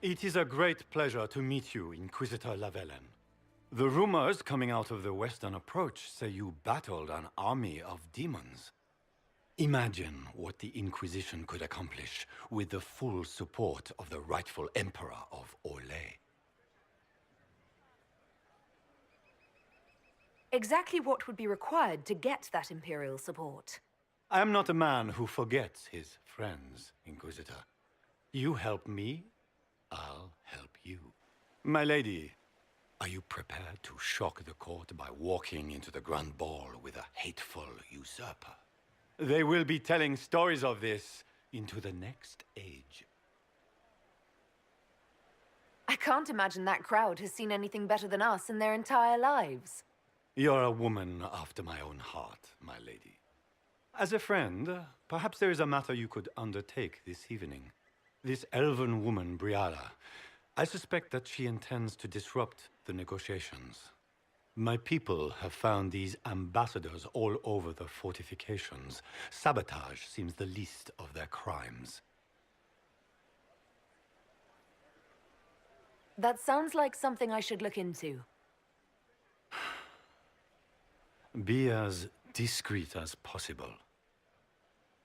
It is a great pleasure to meet you, Inquisitor Lavellan. The rumors coming out of the Western Approach say you battled an army of demons. Imagine what the Inquisition could accomplish with the full support of the rightful Emperor of Orlais. Exactly what would be required to get that Imperial support? I am not a man who forgets his friends, Inquisitor. You help me, I'll help you. My lady, are you prepared to shock the court by walking into the Grand Ball with a hateful usurper? They will be telling stories of this into the next age. I can't imagine that crowd has seen anything better than us in their entire lives. You're a woman after my own heart, my lady. As a friend, perhaps there is a matter you could undertake this evening. This elven woman, Briala, I suspect that she intends to disrupt the negotiations. My people have found these ambassadors all over the fortifications. Sabotage seems the least of their crimes. That sounds like something I should look into. Be as discreet as possible.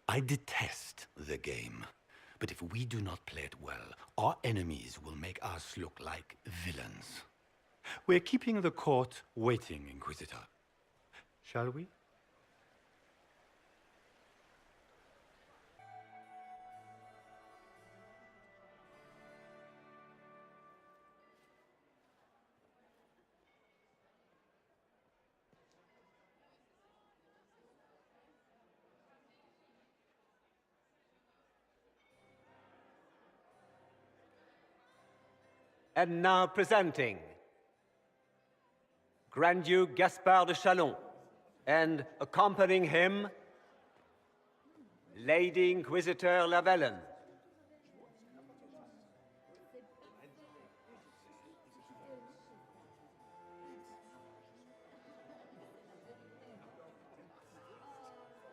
I detest the game, but if we do not play it well, our enemies will make us look like villains. We're keeping the court waiting, Inquisitor. Shall we? And now presenting Grand Duke Gaspard de Chalon, and accompanying him, Lady Inquisitor Lavellan.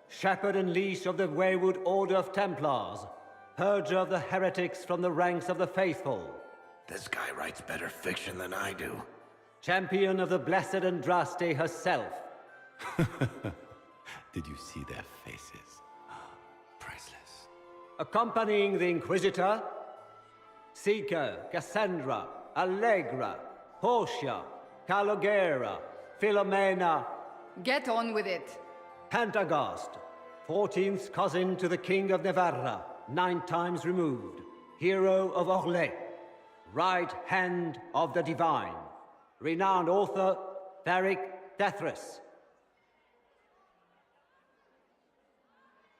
Shepherd and leash of the wayward Order of Templars, purger of the heretics from the ranks of the faithful. This guy writes better fiction than I do. Champion of the Blessed Andraste herself. Did you see their faces? Priceless. Accompanying the Inquisitor, Seeker, Cassandra, Allegra, Portia, Calogera, Philomena. Get on with it. Pantagast, 14th cousin to the King of Navarra, 9 times removed, hero of Orlais, right hand of the divine, renowned author Atherisz,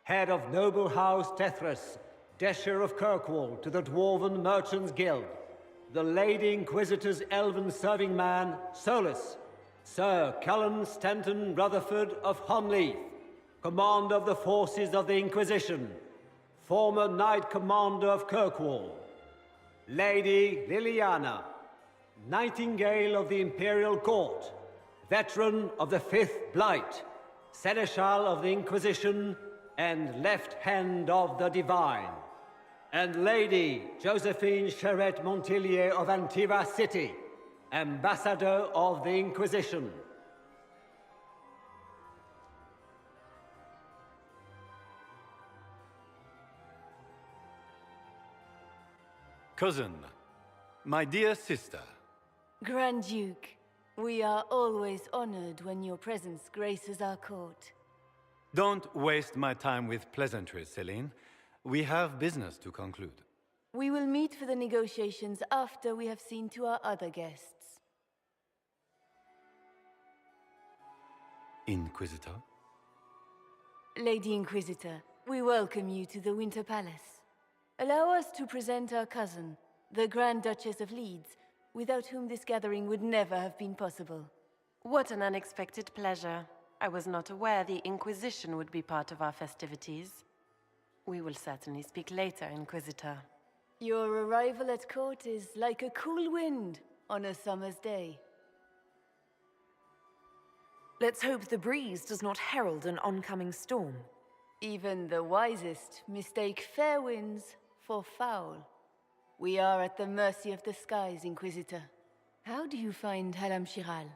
head of noble house Atherisz, Desher of Kirkwall to the Dwarven Merchants Guild, the Lady Inquisitor's elven serving man Solas, Sir Cullen Stanton Rutherford of Honleaf, commander of the forces of the Inquisition, former Knight Commander of Kirkwall, Lady Liliana, Nightingale of the Imperial Court, veteran of the Fifth Blight, Seneschal of the Inquisition, and left hand of the Divine, and Lady Josephine Charette Montillier of Antiva City, Ambassador of the Inquisition. Cousin, my dear sister. Grand Duke, we are always honored when your presence graces our court. Don't waste my time with pleasantries, Celine. We have business to conclude. We will meet for the negotiations after we have seen to our other guests. Inquisitor? Lady Inquisitor, we welcome you to the Winter Palace. Allow us to present our cousin, the Grand Duchess of Leeds, without whom this gathering would never have been possible. What an unexpected pleasure. I was not aware the Inquisition would be part of our festivities. We will certainly speak later, Inquisitor. Your arrival at court is like a cool wind on a summer's day. Let's hope the breeze does not herald an oncoming storm. Even the wisest mistake fair winds for foul. We are at the mercy of the skies, Inquisitor. How do you find Halam Shiral?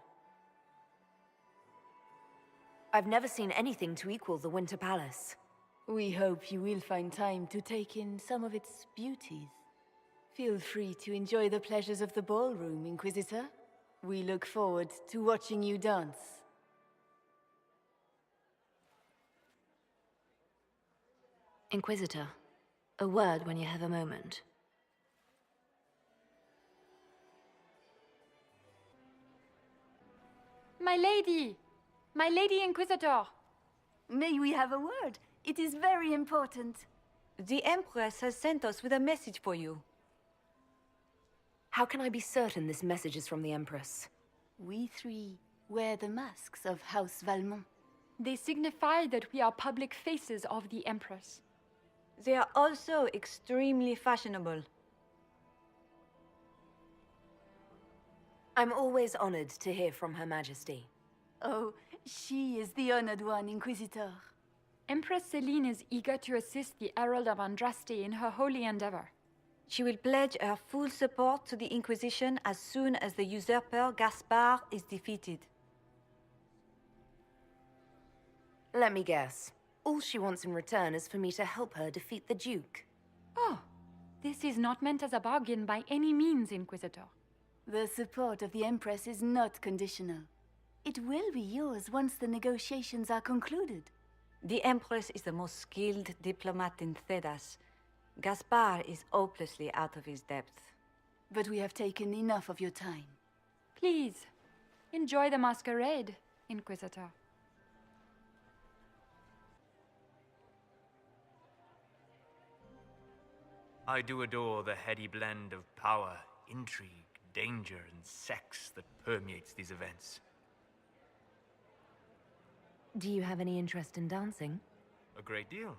I've never seen anything to equal the Winter Palace. We hope you will find time to take in some of its beauties. Feel free to enjoy the pleasures of the ballroom, Inquisitor. We look forward to watching you dance. Inquisitor, a word when you have a moment. My lady! My lady Inquisitor! May we have a word? It is very important. The Empress has sent us with a message for you. How can I be certain this message is from the Empress? We three wear the masks of House Valmont. They signify that we are public faces of the Empress. They are also extremely fashionable. I'm always honored to hear from Her Majesty. Oh, she is the honored one, Inquisitor. Empress Celine is eager to assist the Herald of Andraste in her holy endeavor. She will pledge her full support to the Inquisition as soon as the usurper Gaspard is defeated. Let me guess. All she wants in return is for me to help her defeat the Duke. Oh, this is not meant as a bargain by any means, Inquisitor. The support of the Empress is not conditional. It will be yours once the negotiations are concluded. The Empress is the most skilled diplomat in Thedas. Gaspard is hopelessly out of his depth. But we have taken enough of your time. Please, enjoy the masquerade, Inquisitor. I do adore the heady blend of power, intrigue, danger, and sex that permeates these events. Do you have any interest in dancing? A great deal.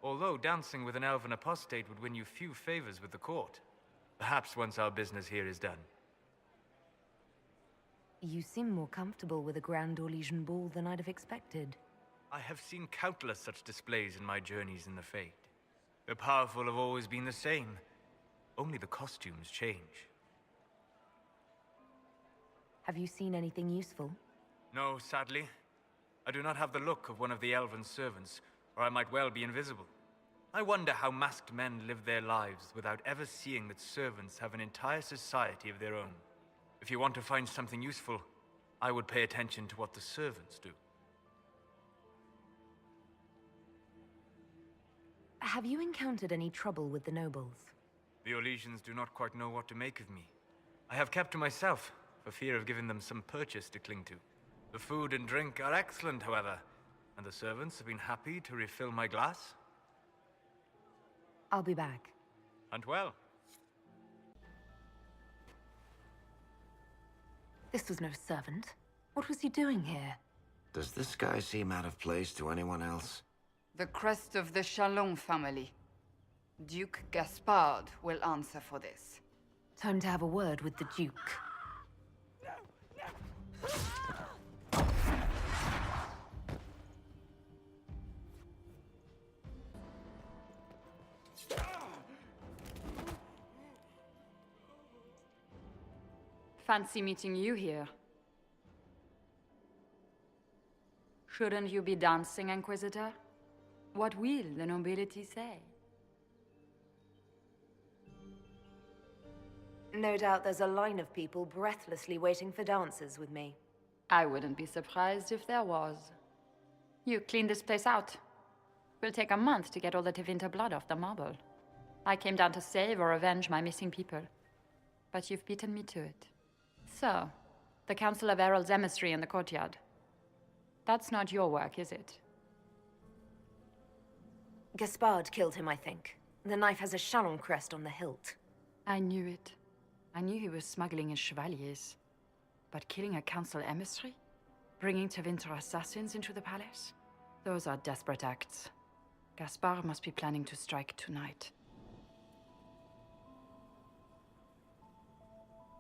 Although dancing with an elven apostate would win you few favors with the court. Perhaps once our business here is done. You seem more comfortable with a Grand Orlesian ball than I'd have expected. I have seen countless such displays in my journeys in the Fade. The powerful have always been the same. Only the costumes change. Have you seen anything useful? No, sadly. I do not have the look of one of the elven servants, or I might well be invisible. I wonder how masked men live their lives without ever seeing that servants have an entire society of their own. If you want to find something useful, I would pay attention to what the servants do. Have you encountered any trouble with the nobles? The Orlesians do not quite know what to make of me. I have kept to myself, for fear of giving them some purchase to cling to. The food and drink are excellent, however, and the servants have been happy to refill my glass. I'll be back. And well. This was no servant. What was he doing here? Does this guy seem out of place to anyone else? The crest of the Chalon family. Duke Gaspard will answer for this. Time to have a word with the Duke. Fancy meeting you here. Shouldn't you be dancing, Inquisitor? What will the nobility say? No doubt there's a line of people breathlessly waiting for dances with me. I wouldn't be surprised if there was. You clean this place out. Will take a month to get all the Tevinter blood off the marble. I came down to save or avenge my missing people. But you've beaten me to it. So, the Council of Herald's emissary in the courtyard. That's not your work, is it? Gaspard killed him, I think. The knife has a Chalon crest on the hilt. I knew it. I knew he was smuggling his chevaliers. But killing a council emissary? Bringing Tevinter assassins into the palace? Those are desperate acts. Gaspard must be planning to strike tonight.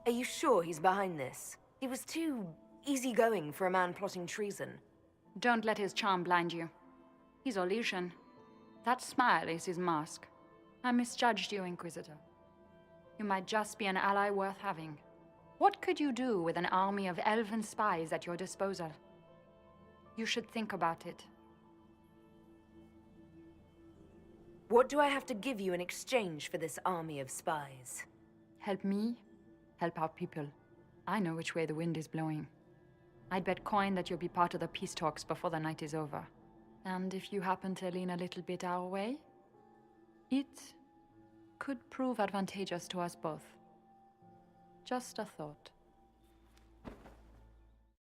Are you sure he's behind this? He was too easygoing for a man plotting treason. Don't let his charm blind you. He's Orlesian. That smile is his mask. I misjudged you, Inquisitor. You might just be an ally worth having. What could you do with an army of elven spies at your disposal? You should think about it. What do I have to give you in exchange for this army of spies? Help me, help our people. I know which way the wind is blowing. I'd bet coin that you'll be part of the peace talks before the night is over. And if you happen to lean a little bit our way, it could prove advantageous to us both. Just a thought.